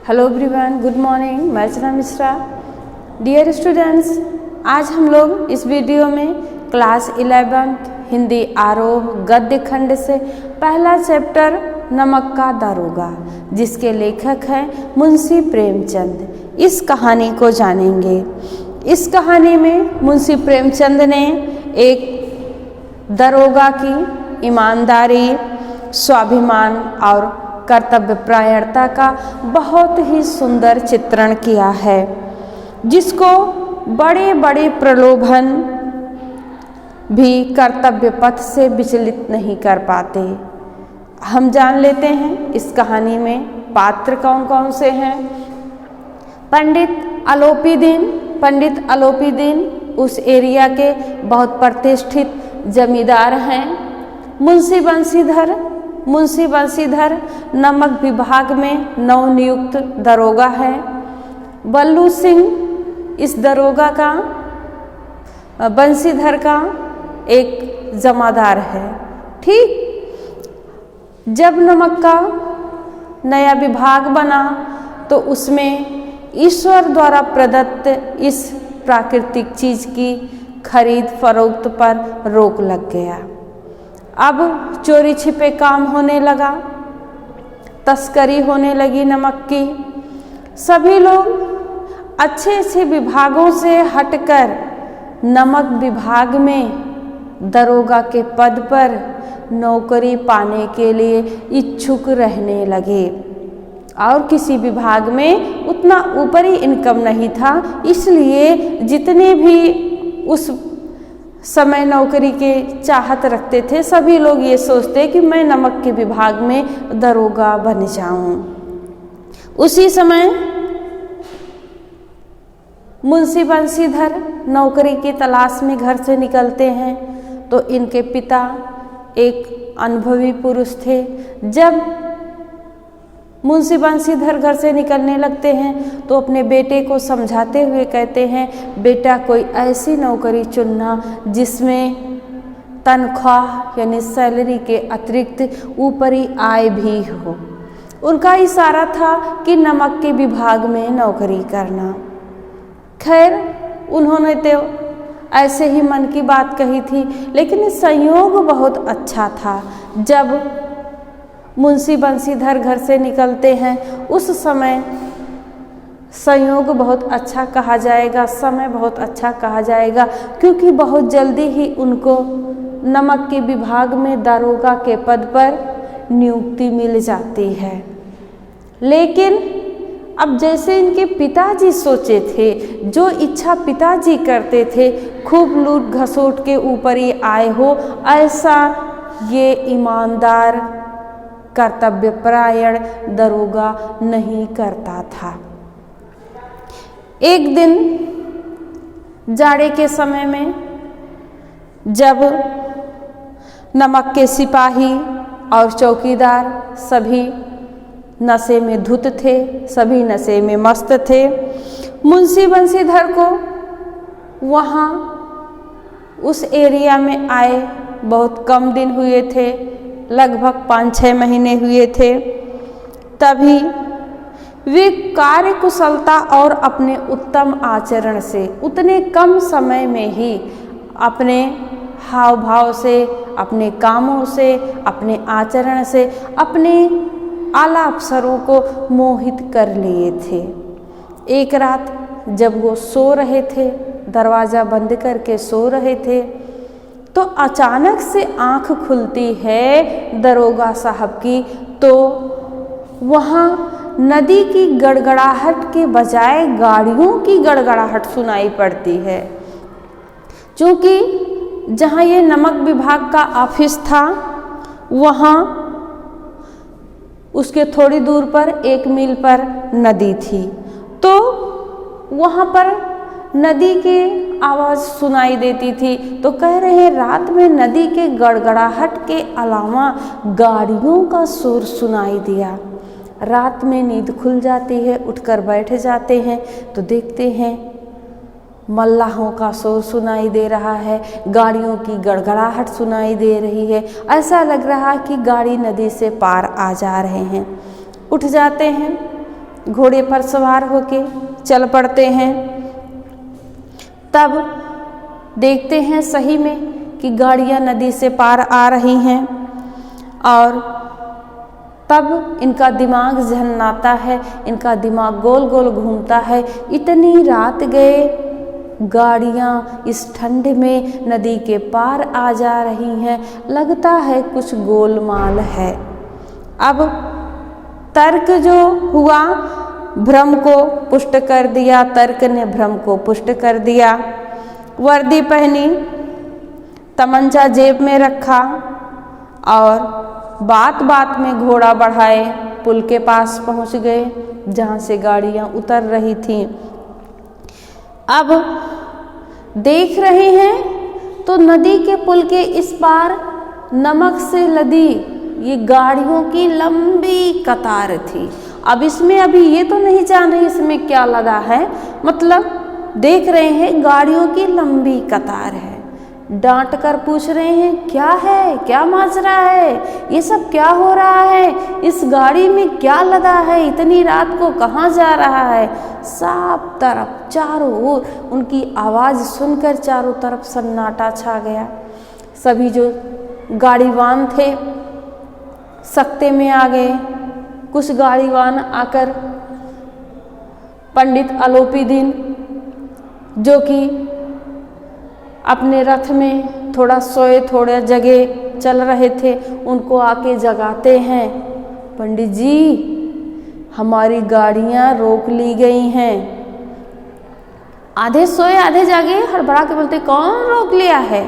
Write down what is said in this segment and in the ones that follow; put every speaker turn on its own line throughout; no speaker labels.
Hello everyone, good morning. मैं Archana Mishra. Dear students, आज हम लोग इस वीडियो में क्लास 11th हिंदी आरोह गद्य खंड से पहला चैप्टर नमक का दारोगा, जिसके लेखक हैं मुंशी प्रेमचंद, इस कहानी को जानेंगे। इस कहानी में मुंशी प्रेमचंद ने एक दरोगा की ईमानदारी, स्वाभिमान और कर्तव्यपरायणता का बहुत ही सुंदर चित्रण किया है, जिसको बड़े बड़े प्रलोभन भी कर्तव्य पथ से विचलित नहीं कर पाते। हम जान लेते हैं इस कहानी में पात्र कौन कौन से हैं। पंडित अलोपीदीन उस एरिया के बहुत प्रतिष्ठित जमींदार हैं। मुंशी बंशीधर नमक विभाग में नवनियुक्त दरोगा है। बल्लू सिंह इस दरोगा का, बंशीधर का एक जमादार है। ठीक, जब नमक का नया विभाग बना तो उसमें ईश्वर द्वारा प्रदत्त इस प्राकृतिक चीज की खरीद फरोख्त पर रोक लग गया। अब चोरी छिपे काम होने लगा, तस्करी होने लगी नमक की। सभी लोग अच्छे अच्छे विभागों से हटकर नमक विभाग में दरोगा के पद पर नौकरी पाने के लिए इच्छुक रहने लगे। और किसी विभाग में उतना ऊपरी इनकम नहीं था, इसलिए जितने भी उस समय नौकरी के चाहत रखते थे, सभी लोग ये सोचते कि मैं नमक के विभाग में दरोगा बन जाऊं। उसी समय मुंशी बंशीधर नौकरी की तलाश में घर से निकलते हैं तो इनके पिता एक अनुभवी पुरुष थे। जब मुंशी बंशीधर घर से निकलने लगते हैं तो अपने बेटे को समझाते हुए कहते हैं, बेटा कोई ऐसी नौकरी चुनना जिसमें तनख्वाह यानी सैलरी के अतिरिक्त ऊपरी आय भी हो। उनका इशारा था कि नमक के विभाग में नौकरी करना। खैर, उन्होंने तो ऐसे ही मन की बात कही थी, लेकिन संयोग बहुत अच्छा था। जब मुंशी बंशीधर घर से निकलते हैं उस समय संयोग बहुत अच्छा कहा जाएगा, समय बहुत अच्छा कहा जाएगा, क्योंकि बहुत जल्दी ही उनको नमक के विभाग में दारोगा के पद पर नियुक्ति मिल जाती है। लेकिन अब जैसे इनके पिताजी सोचे थे, जो इच्छा पिताजी करते थे, खूब लूट घसोट के ऊपरी आय हो, ऐसा ये ईमानदार कर्तव्यपरायण दरोगा नहीं करता था। एक दिन जाड़े के समय में जब नमक के सिपाही और चौकीदार सभी नशे में धुत थे, सभी नशे में मस्त थे, मुंशी बंशीधर को वहाँ उस एरिया में आए बहुत कम दिन हुए थे, लगभग 5-6 महीने हुए थे। तभी वे कार्य कुशलता और अपने उत्तम आचरण से उतने कम समय में ही अपने हाव भाव से, अपने कामों से, अपने आचरण से अपने आला अफसरों को मोहित कर लिए थे। एक रात जब वो सो रहे थे, दरवाज़ा बंद करके सो रहे थे, तो अचानक से आंख खुलती है दरोगा साहब की, तो वहाँ नदी की गड़गड़ाहट के बजाय गाड़ियों की गड़गड़ाहट सुनाई पड़ती है। क्योंकि जहाँ ये नमक विभाग का ऑफिस था, वहाँ उसके थोड़ी दूर पर 1 मील पर नदी थी, तो वहाँ पर नदी की आवाज़ सुनाई देती थी। तो कह रहे हैं रात में नदी के गड़गड़ाहट के अलावा गाड़ियों का शोर सुनाई दिया। रात में नींद खुल जाती है, उठकर बैठ जाते हैं तो देखते हैं मल्लाहों का शोर सुनाई दे रहा है, गाड़ियों की गड़गड़ाहट सुनाई दे रही है। ऐसा लग रहा कि गाड़ी नदी से पार आ जा रहे हैं। उठ जाते हैं घोड़े पर सवार होके चल पड़ते हैं। तब देखते हैं सही में कि गाड़ियां नदी से पार आ रही हैं और तब इनका दिमाग झन्नाता है, इनका दिमाग गोल गोल घूमता है। इतनी रात गए, गाड़ियां इस ठंड में नदी के पार आ जा रही हैं, लगता है कुछ गोलमाल है। अब तर्क जो हुआ भ्रम को पुष्ट कर दिया, तर्क ने भ्रम को पुष्ट कर दिया। वर्दी पहनी, तमंचा जेब में रखा और बात बात में घोड़ा बढ़ाए पुल के पास पहुंच गए जहां से गाड़ियां उतर रही थीं। अब देख रहे हैं तो नदी के पुल के इस पार नमक से लदी ये गाड़ियों की लंबी कतार थी। अब इसमें अभी ये तो नहीं जान रहे इसमें क्या लदा है, मतलब देख रहे हैं गाड़ियों की लंबी कतार है। डांट कर पूछ रहे हैं क्या है, क्या माजरा है, ये सब क्या हो रहा है, इस गाड़ी में क्या लदा है, इतनी रात को कहाँ जा रहा है। सब तरफ चारों ओर उनकी आवाज़ सुनकर चारों तरफ सन्नाटा छा गया। सभी जो गाड़ीवान थे सकते में आ गए। कुछ गाड़ीवान आकर पंडित अलोपीदीन जो कि अपने रथ में थोड़ा सोए थोड़ा जगह चल रहे थे, उनको आके जगाते हैं। पंडित जी, हमारी गाड़ियां रोक ली गई हैं। आधे सोए आधे जागे हड़बड़ा के बोलते कौन रोक लिया है।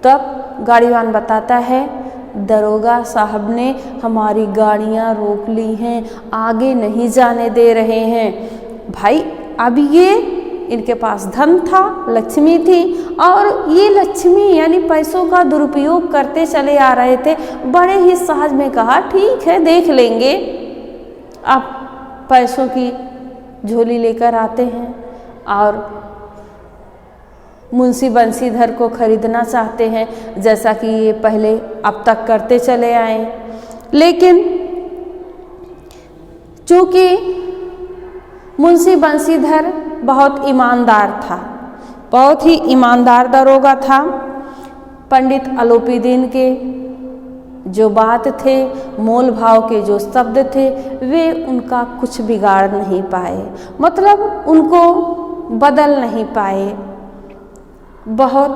तब गाड़ीवान बताता है दरोगा साहब ने हमारी गाड़ियां रोक ली हैं, आगे नहीं जाने दे रहे हैं। भाई अब ये इनके पास धन था, लक्ष्मी थी और ये लक्ष्मी यानी पैसों का दुरुपयोग करते चले आ रहे थे। बड़े ही सहज में कहा ठीक है देख लेंगे। अब पैसों की झोली लेकर आते हैं और मुंशी बंसीधर को खरीदना चाहते हैं जैसा कि ये पहले अब तक करते चले आए। लेकिन चूंकि मुंशी बंसीधर बहुत ईमानदार था, बहुत ही ईमानदार दरोगा था, पंडित अलोपीदीन के जो बात थे, मोल भाव के जो शब्द थे, वे उनका कुछ बिगाड़ नहीं पाए, मतलब उनको बदल नहीं पाए। बहुत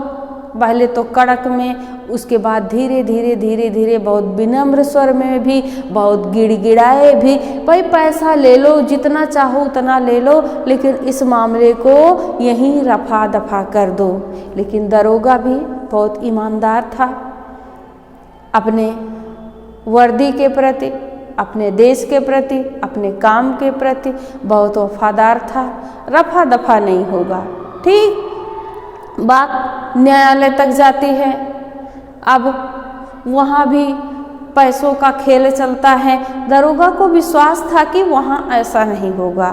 पहले तो कड़क में, उसके बाद धीरे धीरे धीरे धीरे बहुत विनम्र स्वर में भी, बहुत गिड़गिड़ाए भी, भाई पैसा ले लो जितना चाहो उतना ले लो, लेकिन इस मामले को यहीं रफा दफा कर दो। लेकिन दरोगा भी बहुत ईमानदार था, अपने वर्दी के प्रति, अपने देश के प्रति, अपने काम के प्रति बहुत वफादार था। रफा दफा नहीं होगा। ठीक बात न्यायालय तक जाती है। अब वहाँ भी पैसों का खेल चलता है। दरोगा को विश्वास था कि वहाँ ऐसा नहीं होगा।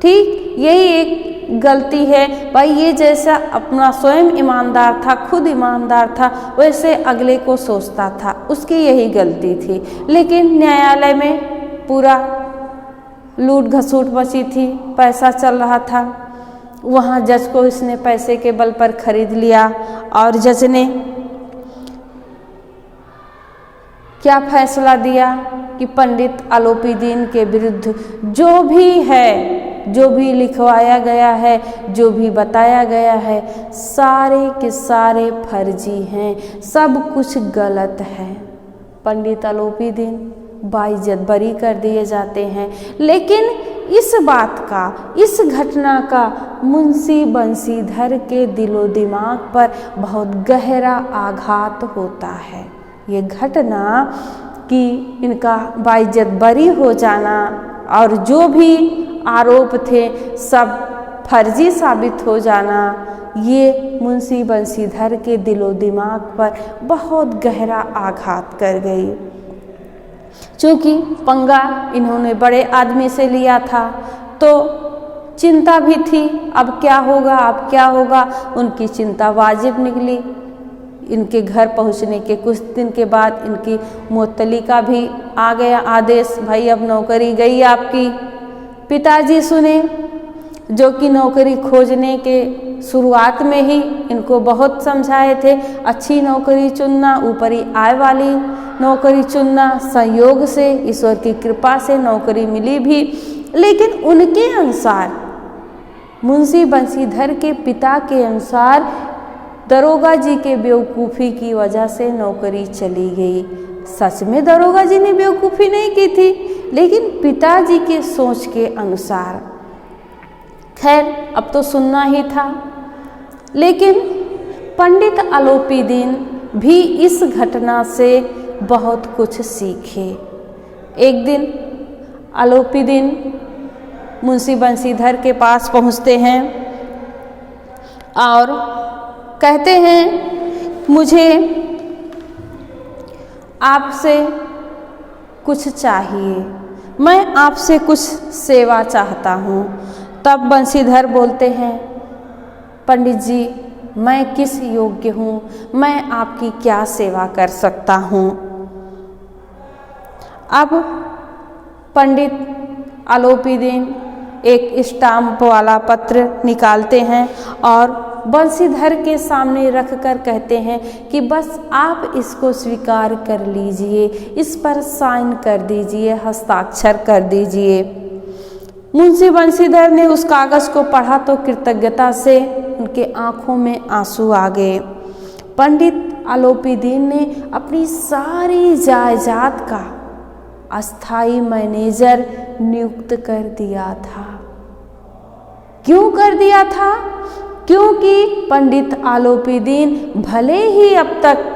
ठीक यही एक गलती है भाई, ये जैसा अपना स्वयं ईमानदार था, खुद ईमानदार था, वैसे अगले को सोचता था, उसकी यही गलती थी। लेकिन न्यायालय में पूरा लूट घसूट मची थी, पैसा चल रहा था। वहाँ जज को इसने पैसे के बल पर खरीद लिया और जज ने क्या फैसला दिया कि पंडित अलोपीदीन के विरुद्ध जो भी है, जो भी लिखवाया गया है, जो भी बताया गया है, सारे के सारे फर्जी हैं, सब कुछ गलत है। पंडित अलोपीदीन बाइज्जत बरी कर दिए जाते हैं। लेकिन इस बात का, इस घटना का मुंशी बंसीधर के दिलो दिमाग पर बहुत गहरा आघात होता है। ये घटना कि इनका बाइज्जत बरी हो जाना और जो भी आरोप थे सब फर्जी साबित हो जाना, ये मुंशी बंसीधर के दिलो दिमाग पर बहुत गहरा आघात कर गई। चूँकि पंगा इन्होंने बड़े आदमी से लिया था तो चिंता भी थी, अब क्या होगा, अब क्या होगा। उनकी चिंता वाजिब निकली। इनके घर पहुंचने के कुछ दिन के बाद इनकी मुअत्तली का भी आ गया आदेश, भाई अब नौकरी गई आपकी, पिताजी सुने, जो कि नौकरी खोजने के शुरुआत में ही इनको बहुत समझाए थे, अच्छी नौकरी चुनना, ऊपरी आय वाली नौकरी चुनना। संयोग से, ईश्वर की कृपा से नौकरी मिली भी, लेकिन उनके अनुसार, मुंशी बंशीधर के पिता के अनुसार, दरोगा जी के बेवकूफ़ी की वजह से नौकरी चली गई। सच में दरोगा जी ने बेवकूफ़ी नहीं की थी, लेकिन पिताजी के सोच के अनुसार। खैर, अब तो सुनना ही था। लेकिन पंडित आलोपीदीन भी इस घटना से बहुत कुछ सीखे। एक दिन आलोपीदीन मुंशी बंशीधर के पास पहुंचते हैं और कहते हैं, मुझे आपसे कुछ चाहिए, मैं आपसे कुछ सेवा चाहता हूँ। तब बंशीधर बोलते हैं, पंडित जी, मैं किस योग्य हूँ, मैं आपकी क्या सेवा कर सकता हूँ। अब पंडित आलोपीदीन एक स्टाम्प वाला पत्र निकालते हैं और बंशीधर के सामने रखकर कहते हैं कि बस आप इसको स्वीकार कर लीजिए, इस पर साइन कर दीजिए, हस्ताक्षर कर दीजिए। मुंशी बंशीधर ने उस कागज़ को पढ़ा तो कृतज्ञता से उनके आंखों में आंसू आ गए। पंडित आलोपीदीन ने अपनी सारी जायदाद का अस्थाई मैनेजर नियुक्त कर दिया था। क्यों कर दिया था? क्योंकि पंडित आलोपीदीन भले ही अब तक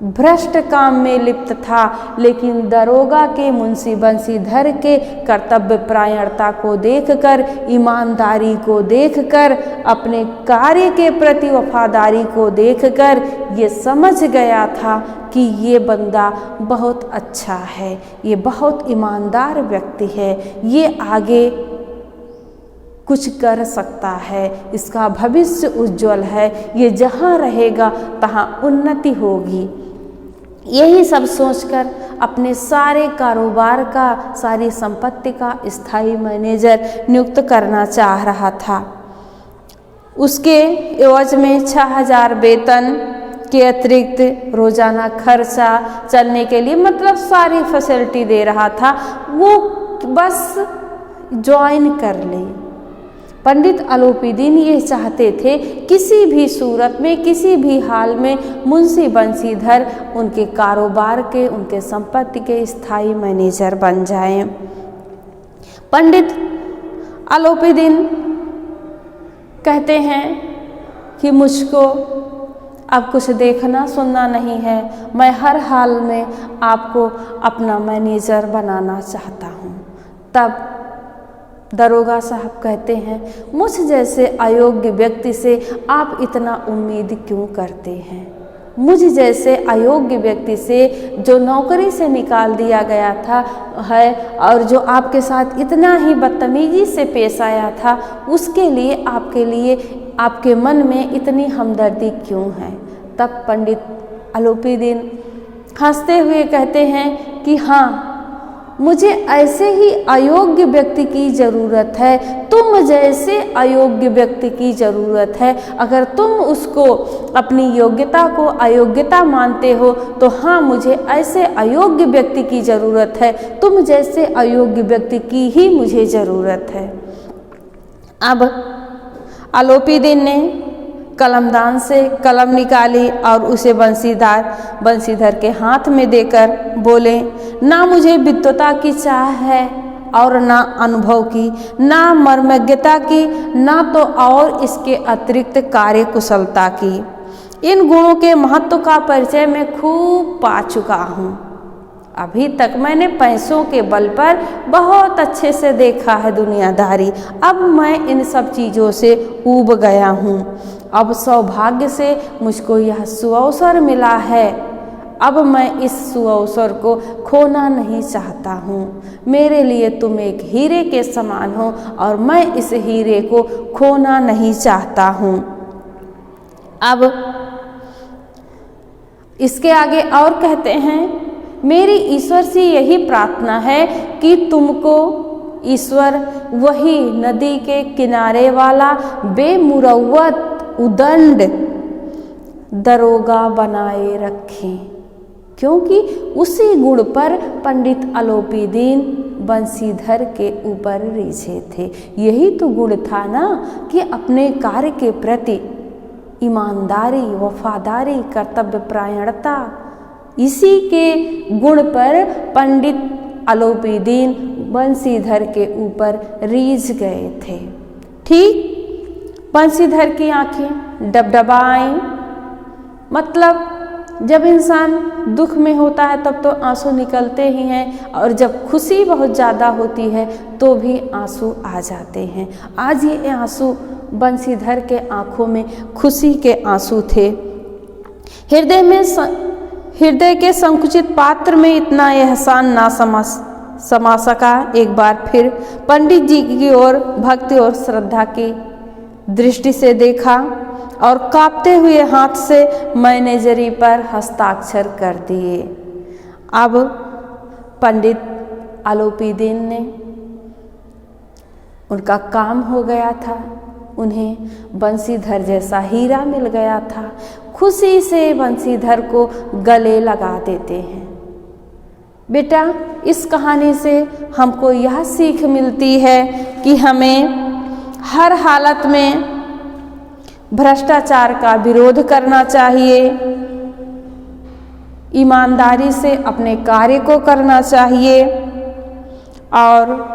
भ्रष्ट काम में लिप्त था, लेकिन दरोगा के मुंशी बंशीधर के कर्तव्यपरायणता को देखकर, ईमानदारी को देखकर, अपने कार्य के प्रति वफादारी को देखकर ये समझ गया था कि ये बंदा बहुत अच्छा है, ये बहुत ईमानदार व्यक्ति है, ये आगे कुछ कर सकता है, इसका भविष्य उज्जवल है, ये जहाँ रहेगा तहाँ उन्नति होगी। यही सब सोचकर अपने सारे कारोबार का, सारी संपत्ति का स्थायी मैनेजर नियुक्त करना चाह रहा था। उसके एवज में 6000 वेतन के अतिरिक्त रोजाना खर्चा चलने के लिए, मतलब सारी फैसिलिटी दे रहा था। वो बस ज्वाइन कर ले। पंडित आलोपीदीन ये चाहते थे किसी भी सूरत में, किसी भी हाल में मुंशी बंशीधर उनके कारोबार के, उनके संपत्ति के स्थायी मैनेजर बन जाएं। पंडित आलोपीदीन कहते हैं कि मुझको अब कुछ देखना सुनना नहीं है, मैं हर हाल में आपको अपना मैनेजर बनाना चाहता हूँ। तब दरोगा साहब कहते हैं, मुझ जैसे अयोग्य व्यक्ति से आप इतना उम्मीद क्यों करते हैं? मुझ जैसे अयोग्य व्यक्ति से, जो नौकरी से निकाल दिया गया था है और जो आपके साथ इतना ही बदतमीजी से पेश आया था, उसके लिए आपके मन में इतनी हमदर्दी क्यों है? तब पंडित आलोपीदीन हंसते हुए कहते हैं कि हाँ, मुझे ऐसे ही अयोग्य व्यक्ति की ज़रूरत है, तुम जैसे अयोग्य व्यक्ति की ज़रूरत है। अगर तुम उसको, अपनी योग्यता को अयोग्यता मानते हो तो हाँ, मुझे ऐसे अयोग्य व्यक्ति की ज़रूरत है, तुम जैसे अयोग्य व्यक्ति की ही मुझे ज़रूरत है। अब आलोपीदीन ने कलमदान से कलम निकाली और उसे बंशीधर के हाथ में देकर बोले, ना मुझे विद्वता की चाह है और ना अनुभव की, ना मर्मज्ञता की, ना तो और इसके अतिरिक्त कार्यकुशलता की। इन गुणों के महत्व का परिचय मैं खूब पा चुका हूँ। अभी तक मैंने पैसों के बल पर बहुत अच्छे से देखा है दुनियादारी। अब मैं इन सब चीज़ों से ऊब गया हूँ। अब सौभाग्य से मुझको यह सुअवसर मिला है। अब मैं इस सुअवसर को खोना नहीं चाहता हूँ। मेरे लिए तुम एक हीरे के समान हो और मैं इस हीरे को खोना नहीं चाहता हूँ। अब इसके आगे और कहते हैं, मेरी ईश्वर से यही प्रार्थना है कि तुमको ईश्वर वही नदी के किनारे वाला बेमुरव्वत उदंड दरोगा बनाए रखें, क्योंकि उसी गुण पर पंडित अलोपीदीन बंसीधर के ऊपर रीझे थे। यही तो गुण था ना कि अपने कार्य के प्रति ईमानदारी, वफादारी, कर्तव्य परायणता, इसी के गुण पर पंडित अलोपीदीन बंसीधर के ऊपर रीझ गए थे। ठीक बंसीधर की आंखें डबडबाएं, मतलब जब इंसान दुख में होता है तब तो आंसू निकलते ही हैं, और जब खुशी बहुत ज़्यादा होती है तो भी आंसू आ जाते हैं। आज ये आंसू बंसीधर के आंखों में खुशी के आंसू थे। हृदय के संकुचित पात्र में इतना एहसान ना समा सका। एक बार फिर पंडित जी की ओर भक्ति और श्रद्धा की दृष्टि से देखा और कांपते हुए हाथ से मैनेजरी पर हस्ताक्षर कर दिए। अब पंडित अलोपीदीन ने, उनका काम हो गया था, उन्हें बंसीधर जैसा हीरा मिल गया था। खुशी से बंसीधर को गले लगा देते हैं। बेटा, इस कहानी से हमको यह सीख मिलती है कि हमें हर हालत में भ्रष्टाचार का विरोध करना चाहिए, ईमानदारी से अपने कार्य को करना चाहिए, और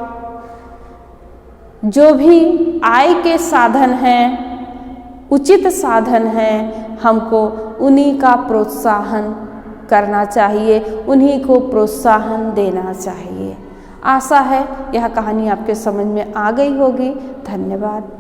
जो भी आय के साधन हैं, उचित साधन हैं, हमको उन्हीं का प्रोत्साहन करना चाहिए, उन्हीं को प्रोत्साहन देना चाहिए। आशा है यह कहानी आपके समझ में आ गई होगी। धन्यवाद।